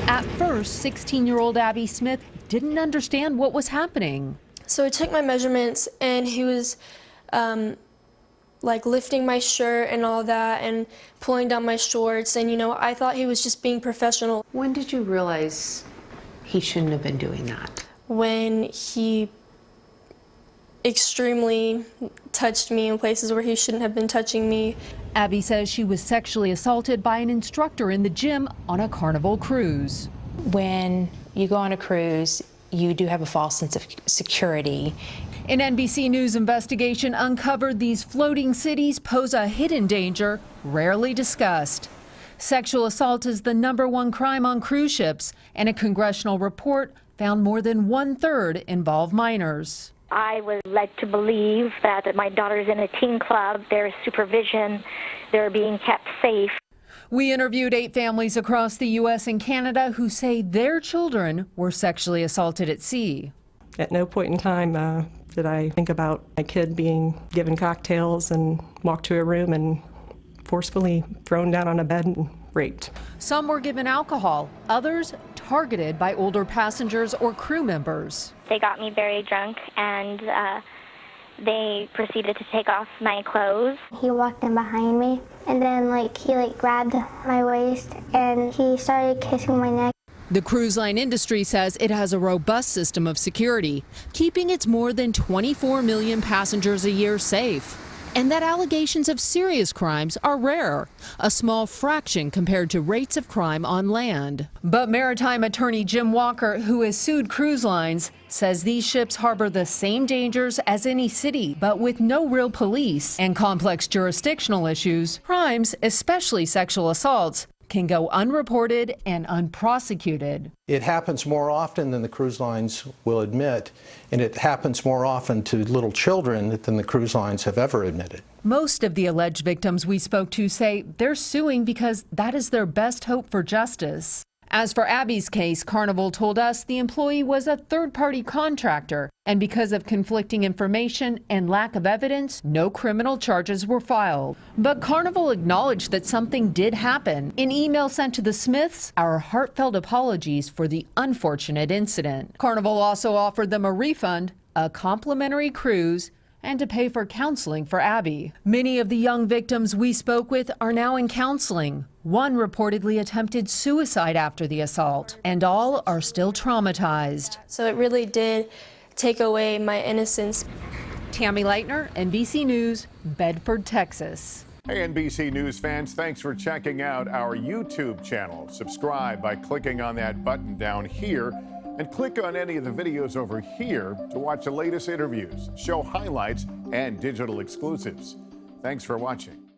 At first, 16-year-old Abby Smith didn't understand what was happening. So I took my measurements, and he was like lifting my shirt and all that and pulling down my shorts, and I thought he was just being professional. When did you realize he shouldn't have been doing that? When he extremely touched me in places where he shouldn't have been touching me. Abby says she was sexually assaulted by an instructor in the gym on a Carnival cruise. When you go on a cruise, you do have a false sense of security. An NBC News investigation uncovered these floating cities pose a hidden danger rarely discussed. Sexual assault is the #1 crime on cruise ships, and a congressional report found more than 1/3 involve minors. I was led to believe that my daughter's in a teen club, there's supervision, they're being kept safe. We interviewed 8 families across the U.S. and Canada who say their children were sexually assaulted at sea. At no point in time did I think about my kid being given cocktails and walked to a room and forcefully thrown down on a bed and raped. Some were given alcohol, others targeted by older passengers or crew members. They got me very drunk, and they proceeded to take off my clothes. He walked in behind me, and then he grabbed my waist, and he started kissing my neck. The cruise line industry says it has a robust system of security, keeping its more than 24 million passengers a year safe. And that allegations of serious crimes are rare, a small fraction compared to rates of crime on land. But maritime attorney Jim Walker, who has sued cruise lines, says these ships harbor the same dangers as any city, but with no real police and complex jurisdictional issues. Crimes, especially sexual assaults, can go unreported and unprosecuted. It happens more often than the cruise lines will admit, and it happens more often to little children than the cruise lines have ever admitted. Most of the alleged victims we spoke to say they're suing because that is their best hope for justice. As for Abby's case, Carnival told us the employee was a third-party contractor, and because of conflicting information and lack of evidence, no criminal charges were filed. But Carnival acknowledged that something did happen. In email sent to the Smiths, our heartfelt apologies for the unfortunate incident. Carnival also offered them a refund, a complimentary cruise, and to pay for counseling for Abby. Many of the young victims we spoke with are now in counseling. One reportedly attempted suicide after the assault, and all are still traumatized. So it really did take away my innocence. Tammy Leitner, NBC News, Bedford, Texas. Hey, NBC News fans, thanks for checking out our YouTube channel. Subscribe by clicking on that button down here, and click on any of the videos over here to watch the latest interviews, show highlights, and digital exclusives. Thanks for watching.